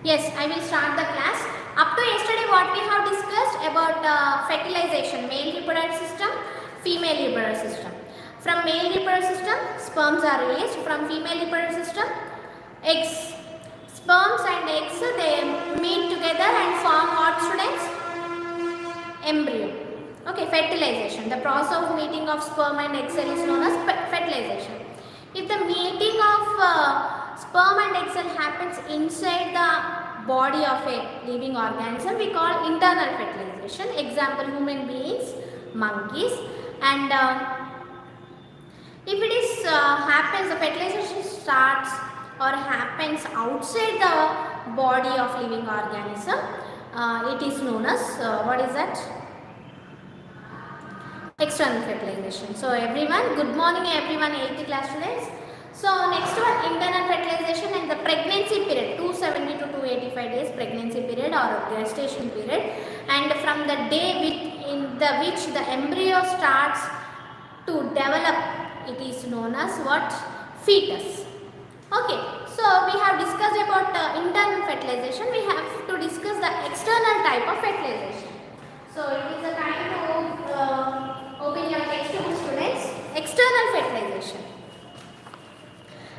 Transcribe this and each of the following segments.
Yes, I will start the class. Up to yesterday what we have discussed about fertilization, male reproductive system, female reproductive system. From male reproductive system, sperms are released. From female reproductive system, eggs. Sperms and eggs, they meet together and form what, students? Embryo. Okay, fertilization. The process of meeting of sperm and egg cell is known as fertilization. If the meeting of sperm and egg cell happens inside the body of a living organism, we call internal fertilization. Example, human beings, monkeys. And if it is happens, the fertilization starts or happens outside the body of living organism, it is known as what is that? External fertilization. So everyone, good morning everyone, 8th class students. So next one, internal fertilization and the pregnancy period, 270 to 285 days pregnancy period or gestation period, and from the day which the embryo starts to develop, it is known as what? Fetus. Okay, so we have discussed about internal fertilization. We have to discuss the external type of fertilization. So it is a time to open your textbook, students. External fertilization.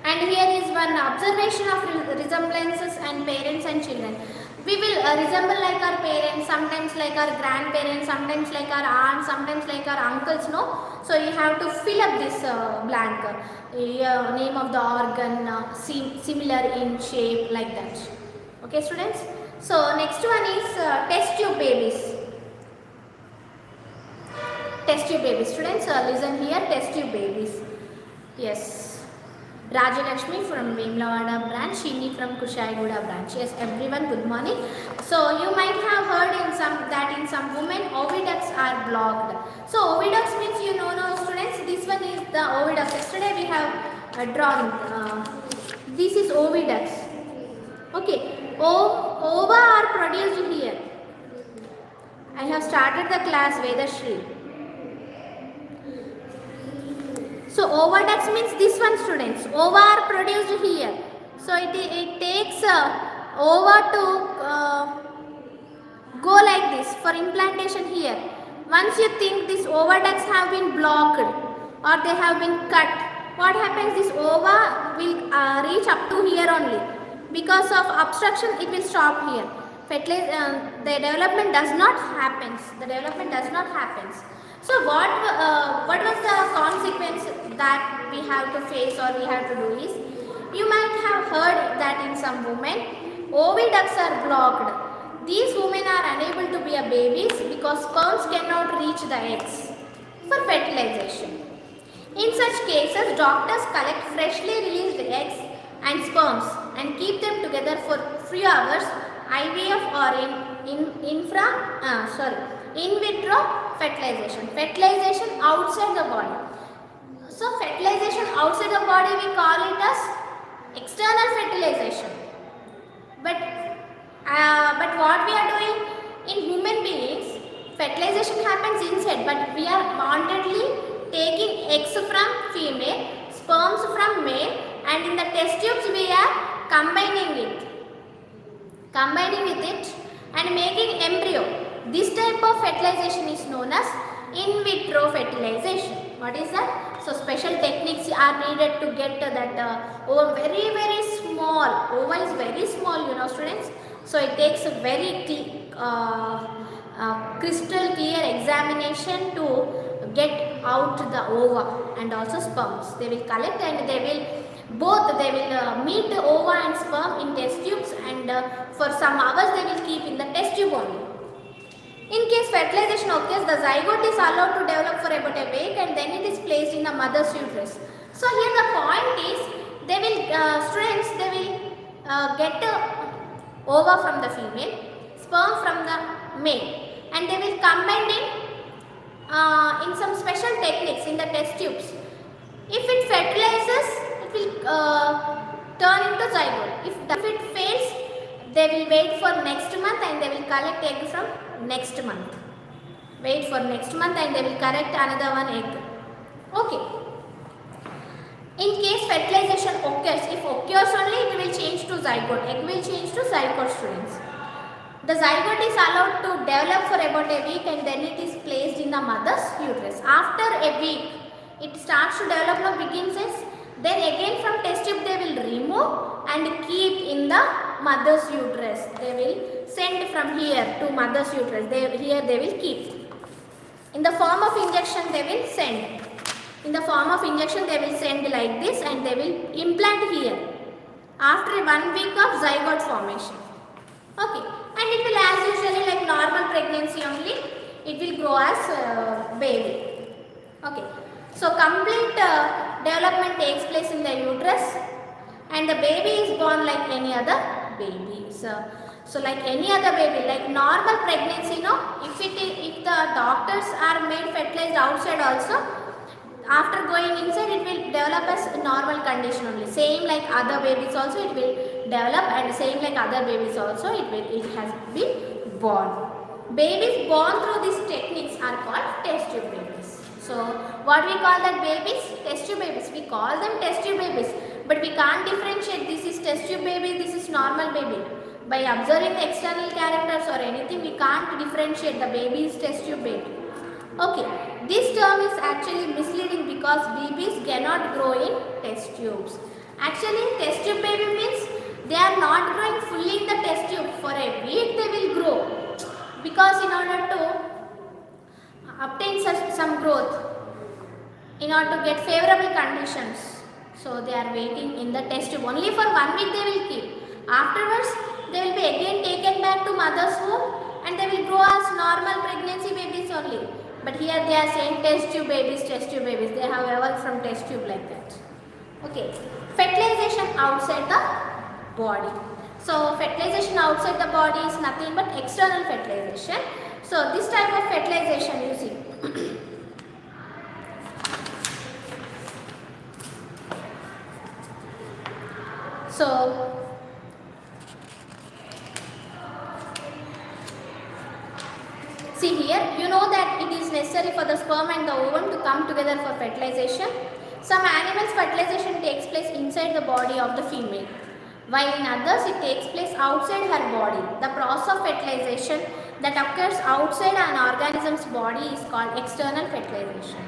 And here is one observation of resemblances and parents and children. We will resemble like our parents, sometimes like our grandparents, sometimes like our aunts, sometimes like our uncles, no? So you have to fill up this blank. Name of the organ, similar in shape, like that. Okay, students? So next one is test tube babies. Test tube babies. Students, listen here, test tube babies. Yes. Rajalakshmi from Vemlavada branch, Shini from Kushaiguda branch. Yes, everyone, good morning. So you might have heard in some women oviducts are blocked. So oviducts means, you know now students, this one is the oviduct. Yesterday we have drawn. This is oviducts. Okay, ova are produced here. I have started the class Vedashri. So oviducts means this one, students. Ova are produced here. So it takes ova to go like this for implantation here. Once you think these oviducts have been blocked or they have been cut, what happens? This ova will reach up to here only. Because of obstruction, it will stop here. The development does not happen. The development does not happen. So what was the consequence that we have to face or we have to do is, you might have heard that in some women, oviducts are blocked. These women are unable to be a babies because sperms cannot reach the eggs for fertilization. In such cases, doctors collect freshly released eggs and sperms and keep them together for few hours, IVF or in vitro fertilization. Fertilization outside the body. So fertilization outside the body, we call it as external fertilization. But what we are doing in human beings, fertilization happens inside, but we are wantedly taking eggs from female, sperms from male, and in the test tubes we are combining with it and making embryo. This type of fertilization is known as in vitro fertilization. What is that? So special techniques are needed to get that ova very small. Ova is very small, you know, students. So it takes a very crystal clear examination to get out the ova and also sperms. They will collect and they will meet the ova and sperm in test tubes, and for some hours they will keep in the test tube only. In case fertilization occurs, the zygote is allowed to develop for about a week and then it is placed in the mother's uterus. So here the point is, they will get ova from the female, sperm from the male, and they will combine in some special techniques in the test tubes. If it fertilizes, it will turn into zygote. If it fails, they will wait for next month and they will collect egg from next month. Wait for next month and they will collect another one egg. Okay. In case fertilization occurs, if occurs only, it will change to zygote. Egg will change to zygote, students. The zygote is allowed to develop for about a week and then it is placed in the mother's uterus. After a week, it starts to develop now begin size. Then again from test tube they will remove and keep in the mother's uterus. They will send from here to mother's uterus. Here they will keep. In the form of injection they will send. In the form of injection they will send like this and they will implant here. After 1 week of zygote formation. Okay. And it will as usually like normal pregnancy only, it will grow as baby. Okay. So complete development takes place in the uterus and the baby is born like any other baby. So like any other baby, like normal pregnancy, if the doctors are made fertilized outside also, after going inside it will develop as normal condition only. Same like other babies also it will develop and same like other babies also it has been born. Babies born through these techniques are called test tube babies. So what we call that babies? Test tube babies. We call them test tube babies but we can't differentiate this is test tube baby, this is normal baby. By observing the external characters or anything we can't differentiate the baby is test tube baby. Okay, this term is actually misleading because babies cannot grow in test tubes. Actually, test tube baby means they are not growing fully in the test tube. For a week they will grow because in order to obtain some growth, in order to get favorable conditions, so they are waiting in the test tube. Only for 1 week they will keep. Afterwards, they will be again taken back to mother's womb and they will grow as normal pregnancy babies only. But here they are saying test tube babies, test tube babies. They have evolved from test tube like that. Okay. Fertilization outside the body. So fertilization outside the body is nothing but external fertilization. So this type of fertilization you see. So see here, you know that it is necessary for the sperm and the ovum to come together for fertilization. Some animals fertilization takes place inside the body of the female, while in others it takes place outside her body. The process of fertilization that occurs outside an organism's body is called external fertilization.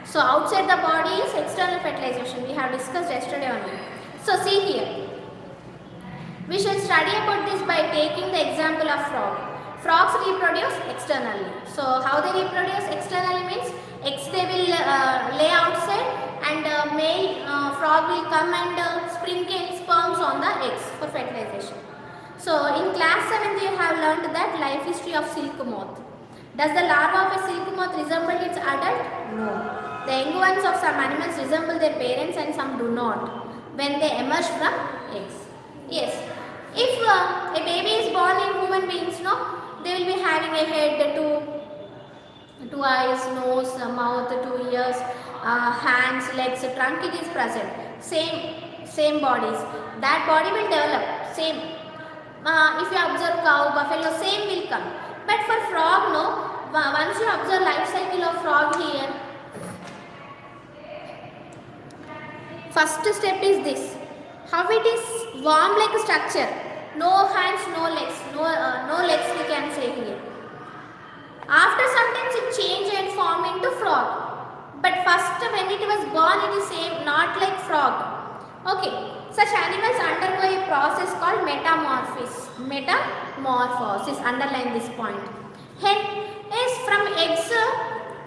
So outside the body is external fertilization. We have discussed yesterday only. So see here, we shall study about this by taking the example of frog. Frogs reproduce externally. So how they reproduce externally means eggs they will lay outside and male frog will come and sprinkle sperms on the eggs for fertilization. So in class 7th you have learned that life history of silk moth. Does the larva of a silk moth resemble its adult? No. The young ones of some animals resemble their parents and some do not when they emerge from eggs. Yes. If a baby is born in human beings, they will be having a head, two eyes, nose, mouth, 2 ears, hands, legs, trunk, it is present. Same bodies. That body will develop. Same. If you observe cow, buffalo, same will come. But for frog, no. Once you observe life cycle of frog here, first step is this. How it is worm-like structure. No hands, no legs. No legs we can say here. After sometimes it change and form into frog. But first when it was born it is same, not like frog. Okay. Such animals undergo a process called metamorphosis. Metamorphosis. Underline this point. Hen is from eggs.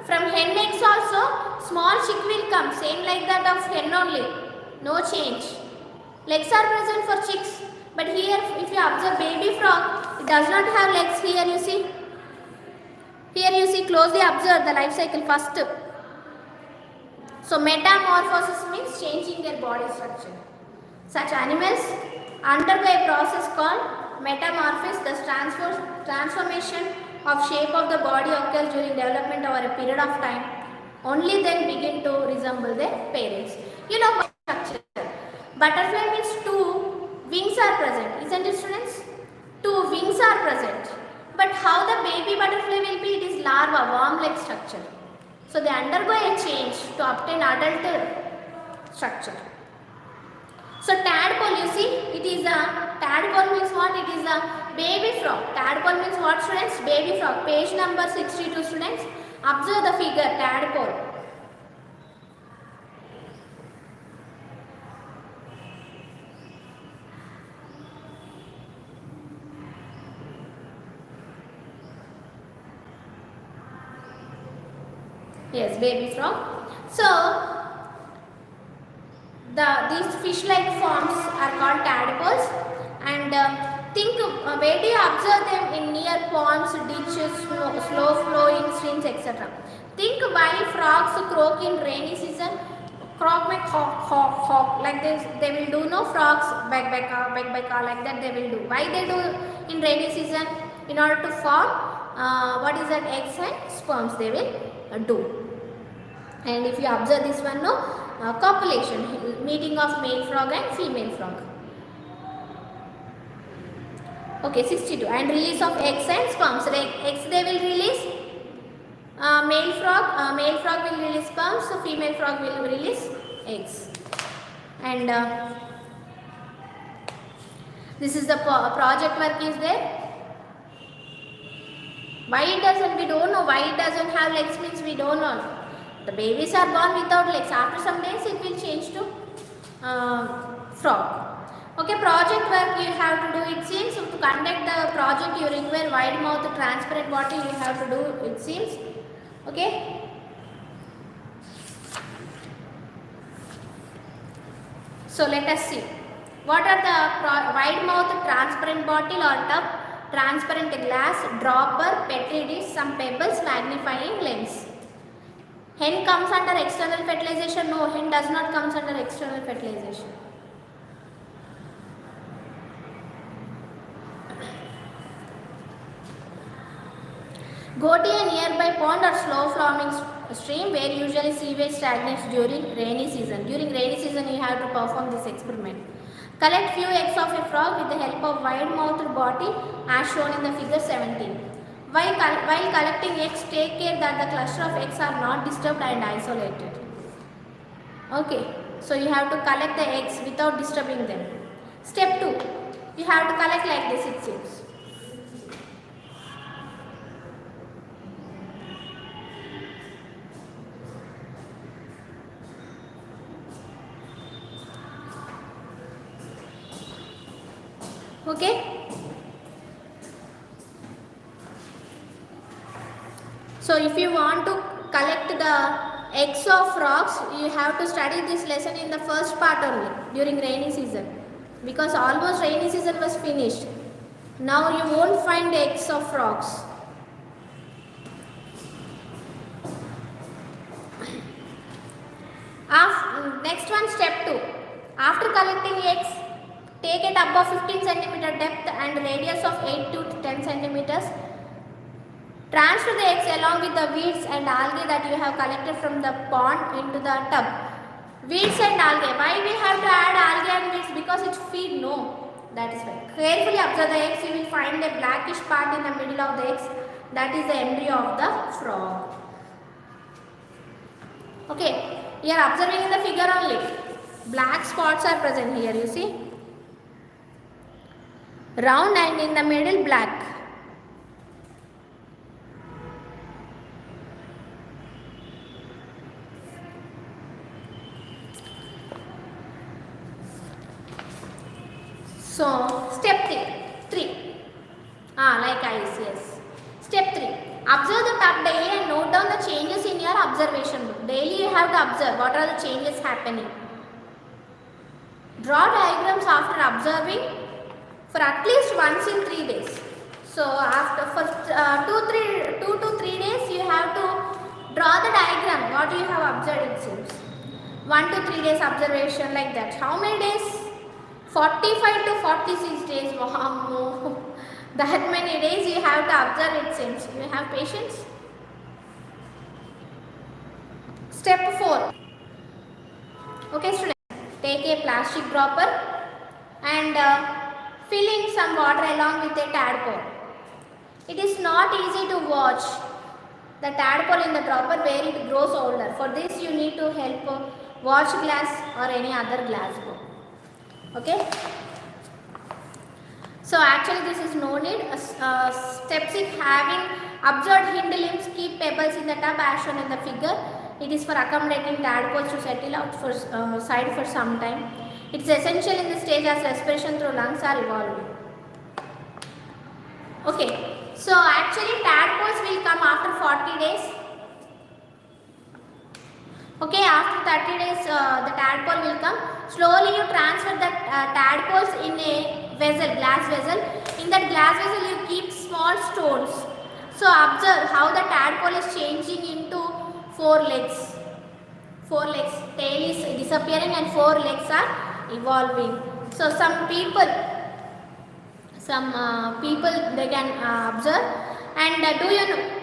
From hen eggs also small chick will come. Same like that of hen only. No change. Legs are present for chicks. But here if you observe baby frog, it does not have legs. Here you see. Here you see, closely observe the life cycle first. So metamorphosis means changing their body structure. Such animals undergo a process called metamorphosis. The transformation of shape of the body occurs during development over a period of time. Only then begin to resemble their parents. You know body structure. Butterfly means 2 wings are present, isn't it, students? 2 wings are present. But how the baby butterfly will be? It is larva, worm-like structure. So they undergo a change to obtain adult structure. So tadpole tadpole, you see, it is a tadpole means what? It is a baby frog. Tadpole means what, students? Baby frog. Page number 62, students. Observe the figure tadpole. Yes, baby frog. So these fish-like forms are called tadpoles, and where do you observe them? In near ponds, ditches, slow flowing streams, etc. Think why frogs croak in rainy season. Croak like hawk, hawk, hawk, like this. They will do no frogs back, like that. They will do. Why they do in rainy season? In order to form what is that, eggs and sperms. They will do. And if you observe this one, no, copulation, meeting of male frog and female frog. Okay, 62. And release of eggs and sperms. Eggs they will release. Male frog will release sperms. So female frog will release eggs. And this is the project work is there. Why it doesn't? We don't know. Why it doesn't have legs means we don't know. The babies are born without legs. After some days it will change to frog. Okay, project work you have to do, it seems. So to conduct the project you require wide mouth transparent bottle, you have to do, it seems. Okay. So let us see. What are the wide mouth transparent bottle or tub, transparent glass, dropper, petri dish, some pebbles, magnifying lens. Hen comes under external fertilization? No, hen does not come under external fertilization. Go to a nearby pond or slow flowing stream where usually sewage stagnates during rainy season. During rainy season you have to perform this experiment. Collect few eggs of a frog with the help of wide-mouthed bottle as shown in the figure 17. While collecting eggs, take care that the cluster of eggs are not disturbed and isolated. Okay, so you have to collect the eggs without disturbing them. Step 2, you have to collect like this, it seems. Okay. So if you want to collect the eggs of frogs, you have to study this lesson in the first part only during rainy season, because almost rainy season was finished. Now you won't find eggs of frogs. Next one, step 2. After collecting eggs, take a tub of 15 cm depth and radius of 8 to 10 centimeters. Transfer the eggs along with the weeds and algae that you have collected from the pond into the tub. Weeds and algae. Why we have to add algae and weeds? Because it feed? No. That is why. Carefully observe the eggs. You will find a blackish part in the middle of the eggs. That is the embryo of the frog. Okay. You are observing in the figure only. Black spots are present here. You see. Round and in the middle black. So, step 3. Like ice, yes. Step 3. Observe the tub daily and note down the changes in your observation book. Daily you have to observe what are the changes happening. Draw diagrams after observing for at least once in 3 days. So, after for 2 to 3 days you have to draw the diagram what you have observed, it seems. 1 to 3 days observation like that. How many days? 45 to 46 days. Wow. That many days you have to observe, it seems. You have patience? Step 4. Okay, students. Take a plastic dropper and fill in some water along with a tadpole. It is not easy to watch the tadpole in the dropper where it grows older. For this you need to help watch glass or any other glass bowl. Okay. So actually this is no need. Step 6, having observed hind limbs keep pebbles in the tub as shown in the figure. It is for accommodating tadpoles to settle out for side for some time. It is essential in the stage as respiration through lungs are evolving. Okay, so actually tadpoles will come after 40 days. Okay, after 30 days the tadpole will come. Slowly you transfer the tadpoles in a vessel, glass vessel. In that glass vessel you keep small stones. So observe how the tadpole is changing into 4 legs. 4 legs, tail is disappearing and 4 legs are evolving. So some people they can observe. And do you know?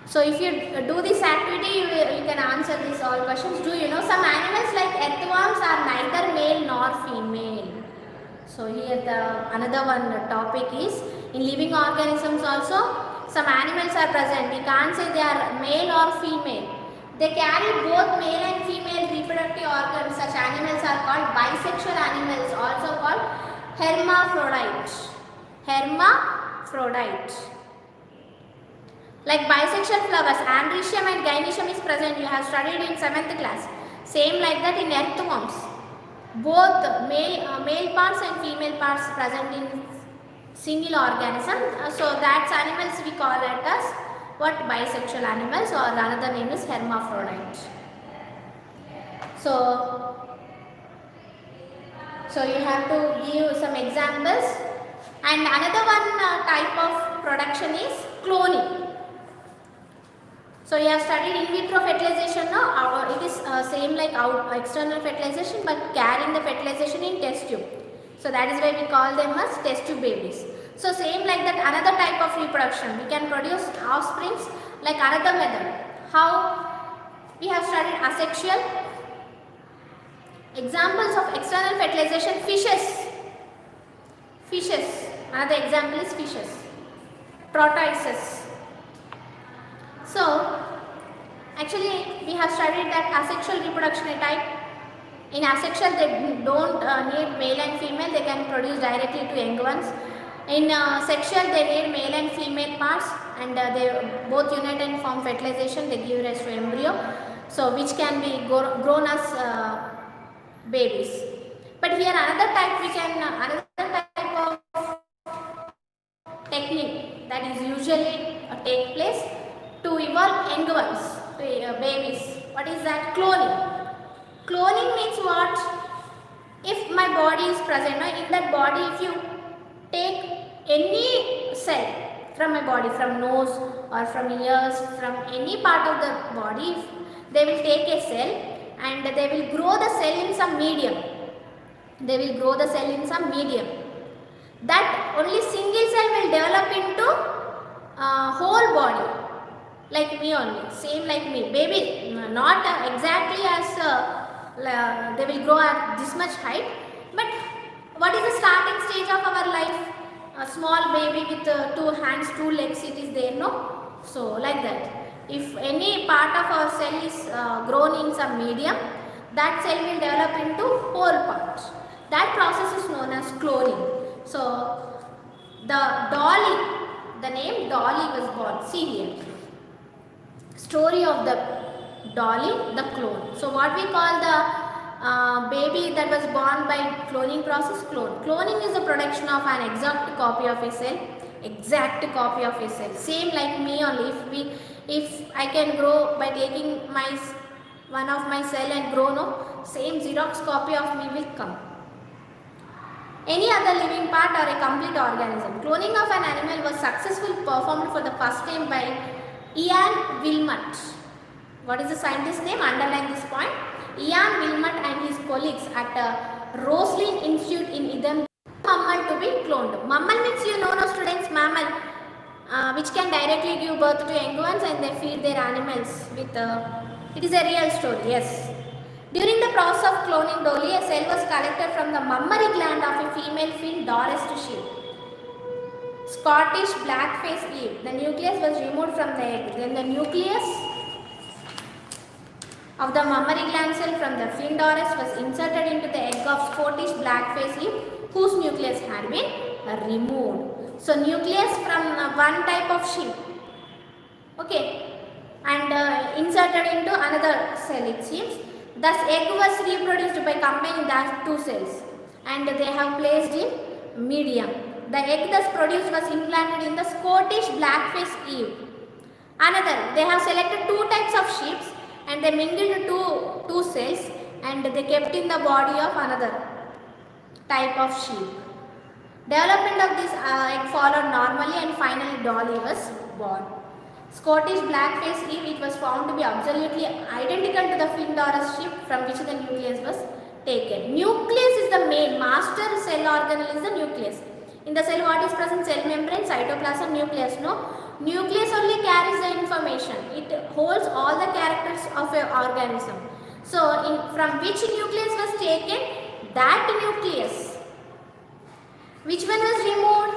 So if you do this activity, you can answer these all questions. Do you know some animals like earthworms are neither male nor female? So here the another one topic is in living organisms also some animals are present. We can't say they are male or female. They carry both male and female reproductive organs. Such animals are called bisexual animals, also called hermaphrodite. Hermaphrodite. Like bisexual flowers, androecium and gynoecium is present. You have studied in 7th class. Same like that in earthworms. Both male parts and female parts present in single organism. So that's animals we call it as what? Bisexual animals, or another name is hermaphrodite. So you have to give some examples. And another one type of production is cloning. So you have studied in vitro fertilization now. It is same like external fertilization, but carrying the fertilization in test tube. So that is why we call them as test tube babies. So same like that, another type of reproduction. We can produce offsprings like another method. How we have studied asexual. Examples of external fertilization: fishes. Another example is fishes. Tortoises. So actually we have studied that asexual reproduction type. In asexual they don't need male and female, they can produce directly to young ones. In sexual they need male and female parts, and they both unite and form fertilization. They give rise to embryo, so which can be grown as babies. But here another type of technique that is usually take place to evolve young ones, babies. What is that? Cloning. Cloning means what? If my body is present, in that body, if you take any cell from my body, from nose or from ears, from any part of the body, they will take a cell and they will grow the cell in some medium. That only single cell will develop into whole body. Like me only, same like me. Baby, not exactly as they will grow at this much height. But what is the starting stage of our life? A small baby with 2 hands, 2 legs, it is there, no? So like that. If any part of our cell is grown in some medium, that cell will develop into whole part. That process is known as cloning. So the name Dolly was born. See here. Story of the Dolly, the clone. So what we call the baby that was born by cloning process? Cloning is the production of an exact copy of a cell. Same like me only. If I can grow by taking one of my cell and grow, no, same Xerox copy of me will come. Any other living part or a complete organism. Cloning of an animal was successfully performed for the first time by Ian Wilmot. What is the scientist name? Underline this point. Ian Wilmot and his colleagues at Roslin Institute in Edinburgh. Mammal to be cloned. Mammal means no students, mammal, which can directly give birth to young ones and they feed their animals with. It is a real story. Yes. During the process of cloning Dolly, a cell was collected from the mammary gland of a female fin Doris sheep. Scottish blackface eel. The nucleus was removed from the egg. Then the nucleus of the mammary gland cell from the fin doris was inserted into the egg of Scottish blackface eel whose nucleus had been removed. So nucleus from one type of sheep, okay, and inserted into another cell it seems. Thus egg was reproduced by combining the two cells and they have placed in medium. The egg thus produced was implanted in the Scottish blackface eel. Another, they have selected two types of sheep and they mingled two cells and they kept in the body of another type of sheep. Development of this egg followed normally and finally Dolly was born. Scottish blackface eel, it was found to be absolutely identical to the fin doris sheep from which the nucleus was taken. Nucleus is the main master cell organelle is the nucleus. In the cell what is present? Cell membrane, cytoplasm, nucleus. No, nucleus only carries the information. It holds all the characters of an organism. So from which nucleus was taken? That nucleus. Which one was removed?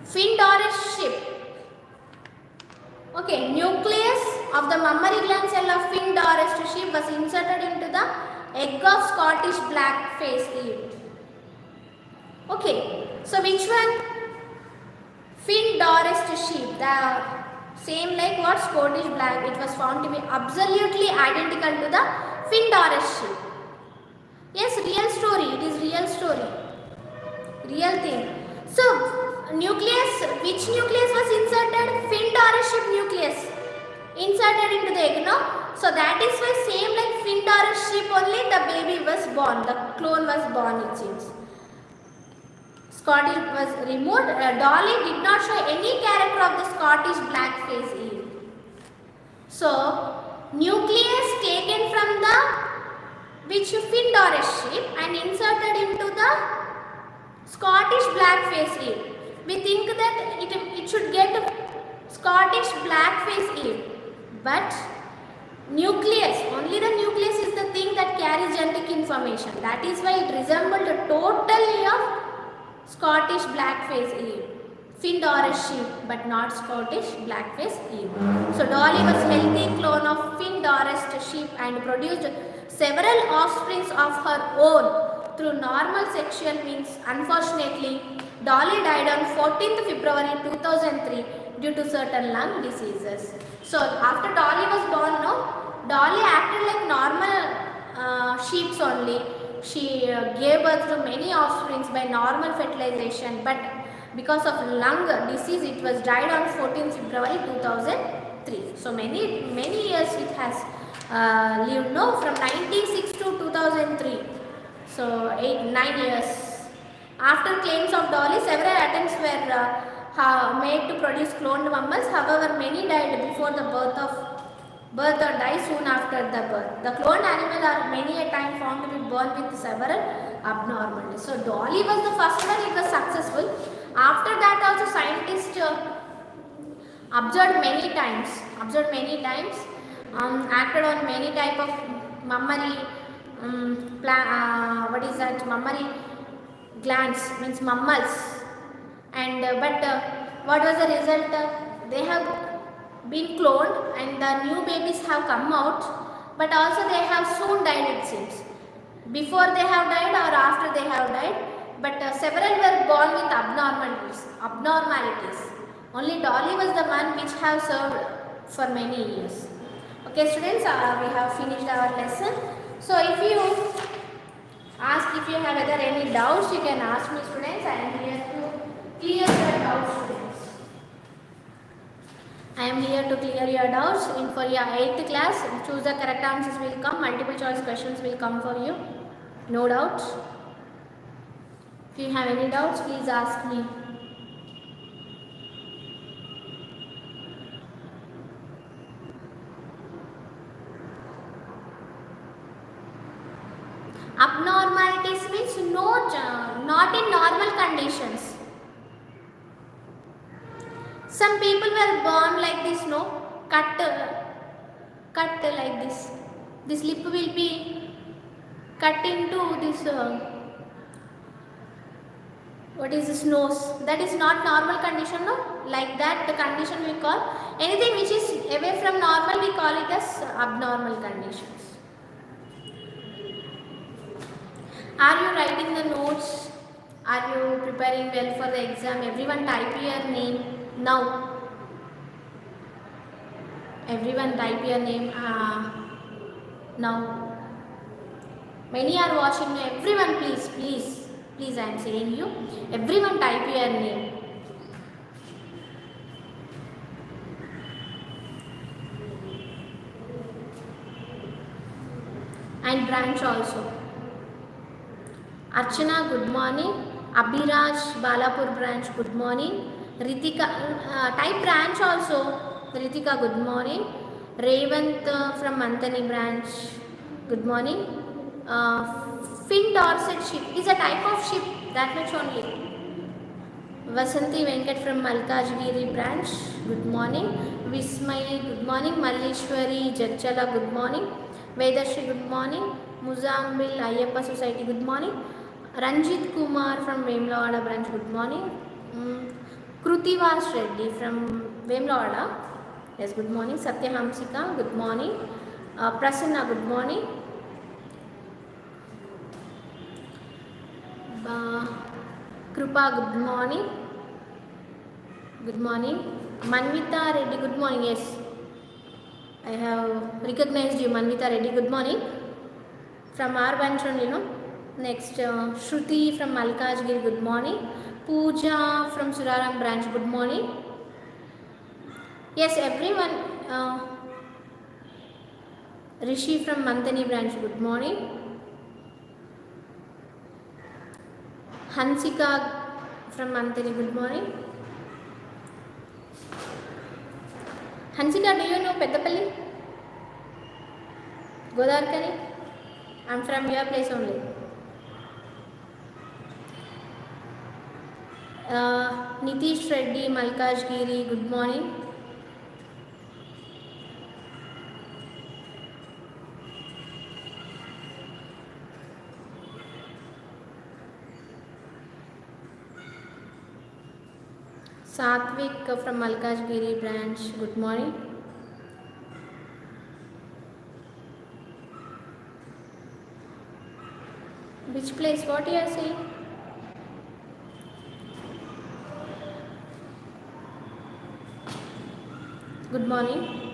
Fin doris sheep. Okay, nucleus of the mammary gland cell of fin doris sheep was inserted into the egg of Scottish blackface eel. Okay, so which one? Fin doris sheep, the same like what? Scottish black, it was found to be absolutely identical to the fin doris sheep. Yes, real story, it is real story, real thing. So nucleus, which nucleus was inserted? Fin doris sheep nucleus inserted into the egg, no? So that is why same like fin doris sheep only the baby was born, the clone was born it seems. Scottish was removed. Dolly did not show any character of the Scottish blackface eel. So nucleus taken from the which fin doris sheep and inserted into the Scottish blackface eel. We think that it should get Scottish blackface eel, but nucleus, only the nucleus is the thing that carries genetic information. That is why it resembled totally of Scottish blackface eel, fin doris sheep, but not Scottish blackface eel. So Dolly was healthy clone of fin doris sheep and produced several offsprings of her own through normal sexual means. Unfortunately, Dolly died on 14th February 2003 due to certain lung diseases. So after Dolly was born, no, Dolly acted like normal sheep only. She gave birth to many offsprings by normal fertilization, but because of lung disease, it was died on 14th February 2003. So many years it has lived, no, from 96 to 2003. So 9 years. After claims of Dolly, several attempts were made to produce cloned mammals. However, many died before the birth or die soon after the birth. The cloned animals are many a time found to be born with several abnormalities. So Dolly was the first one, it was successful. After that also scientists observed many times, acted on many type of mammary, mammary glands, means mammals. And what was the result? They have been cloned and the new babies have come out, but also they have soon died it seems. Before they have died or after they have died, but several were born with abnormalities. Only Dolly was the one which have served for many years. Okay students, we have finished our lesson. So if you have any doubts, you can ask me students. I am here to clear your doubts students. I am here to clear your doubts. For your 8th class, choose the correct answers will come. Multiple choice questions will come for you. No doubts. If you have any doubts, please ask me. Abnormalities means not in normal conditions. Some people were born like this, no, cut like this. This lip will be cut into this. What is this nose? That is not normal condition, no. like that the condition we call. Anything which is away from normal we call it as abnormal conditions. Are you writing the notes? Are you preparing well for the exam? Everyone type your name now. Everyone type your name now. Many are watching. Everyone, please, I am saying you. Everyone type your name. And branch also. Archana, good morning. Abhiraj, Balapur branch, good morning. Ritika, type branch also. Ritika, good morning. Revant from Mantani branch, good morning. Fin Dorset ship, it is a type of ship, that much only. Vasanti Venkat from Malkajgiri branch, good morning. Vismay, good morning. Malleshwari Jachala, good morning. Vedashri, good morning. Muzambil Ayyappa Society, good morning. Ranjit Kumar from Vemlawada branch, good morning. Krutivash Reddy from Vemlawada, yes, good morning. Satya Hamsika, good morning. Prasanna, good morning. Krupa, good morning. Good morning. Manvita Reddy, good morning. Yes, I have recognized you, Manvita Reddy. Good morning. From our branch only, no? Next, Shruti from Malkajgiri, good morning. Pooja from Suraram branch, good morning. Yes, everyone. Rishi from Mantani branch, good morning. Hansika from Mantani, good morning. Hansika, do you know Peddapalli? Godavarkani? I am from your place only. Nitish Reddy, Malkajgiri, good morning. Satvik from Malkajgiri branch, good morning. Which place? What you are saying? Good morning.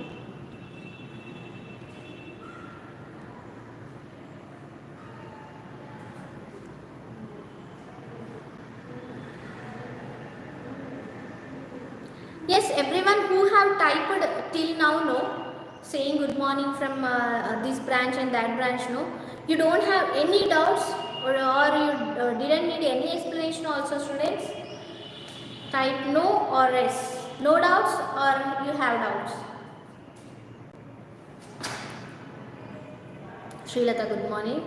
Yes, everyone who have typed till now, no, saying good morning from this branch and that branch, no, you don't have any doubts or you didn't need any explanation also, students? Type no or yes. No doubts or you have doubts? Srilata, good morning.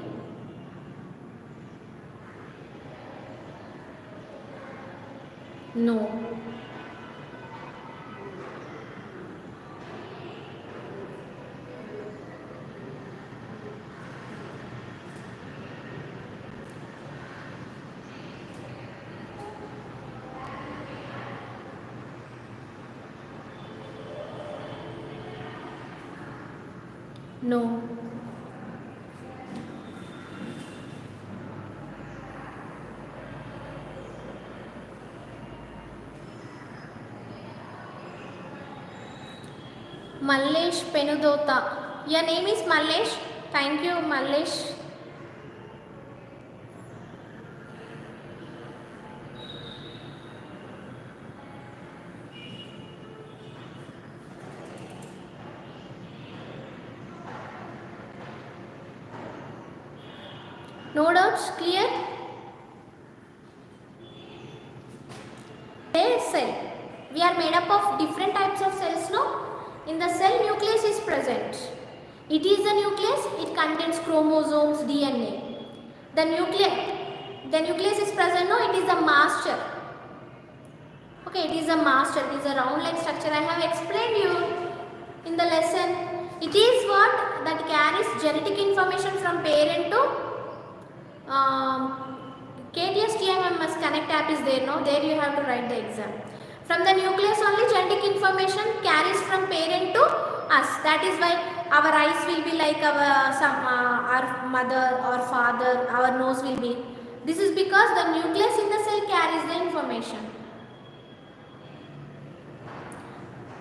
No. No. Mallesh Penudota. Your name is Mallesh? Thank you, Mallesh. No doubts? Clear? A cell. We are made up of different types of cells, no? In the cell, nucleus is present. It is the nucleus. It contains chromosomes, DNA. The nucleus is present, no? It is the master. Okay, it is a master. It is a round-like structure. I have explained you in the lesson. It is what that carries genetic information from parent to KTS TMMS Connect app is there, no? There you have to write the exam. From the nucleus only genetic information carries from parent to us. That is why our eyes will be like our mother or father, our nose will be. This is because the nucleus in the cell carries the information.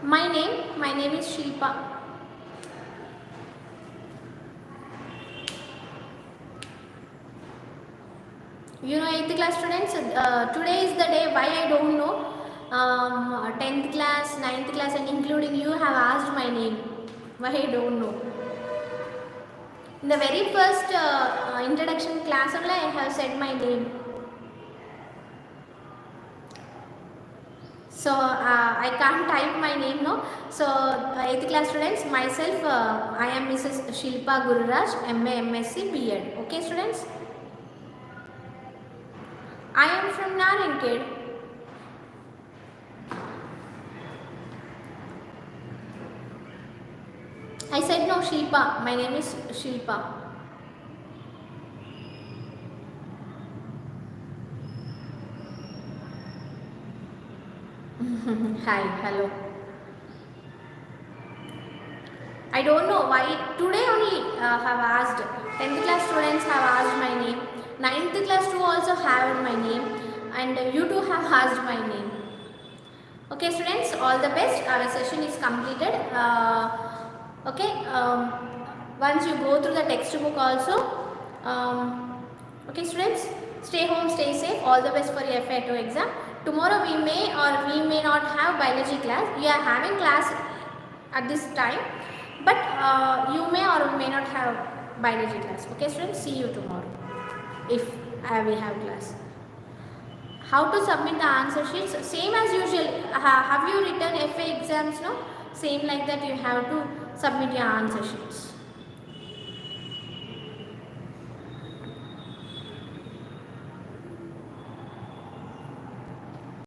My name is Shilpa. You know, 8th class students, today is the day, why I don't know. 10th class, 9th class and including you have asked my name. Why I don't know. In the very first introduction class only I have said my name. So I can't type my name, no. So 8th class students, myself, I am Mrs. Shilpa Gururaj, MA, MSc, B.Ed. Okay students? I am from Narayankhed. I said no, Shilpa. My name is Shilpa. Hi, hello. I don't know why today only have asked. 10th class students have asked my name. 9th class too also have my name, and you too have asked my name. Okay students, all the best. Our session is completed. Okay, once you go through the textbook also. Okay students, stay home, stay safe. All the best for your FA2 exam. Tomorrow we may or we may not have biology class. We are having class at this time, but you may or may not have biology class. Okay students, see you tomorrow if we have class. How to submit the answer sheets? Same as usual. Have you written FA exams? No? Same like that you have to submit your answer sheets.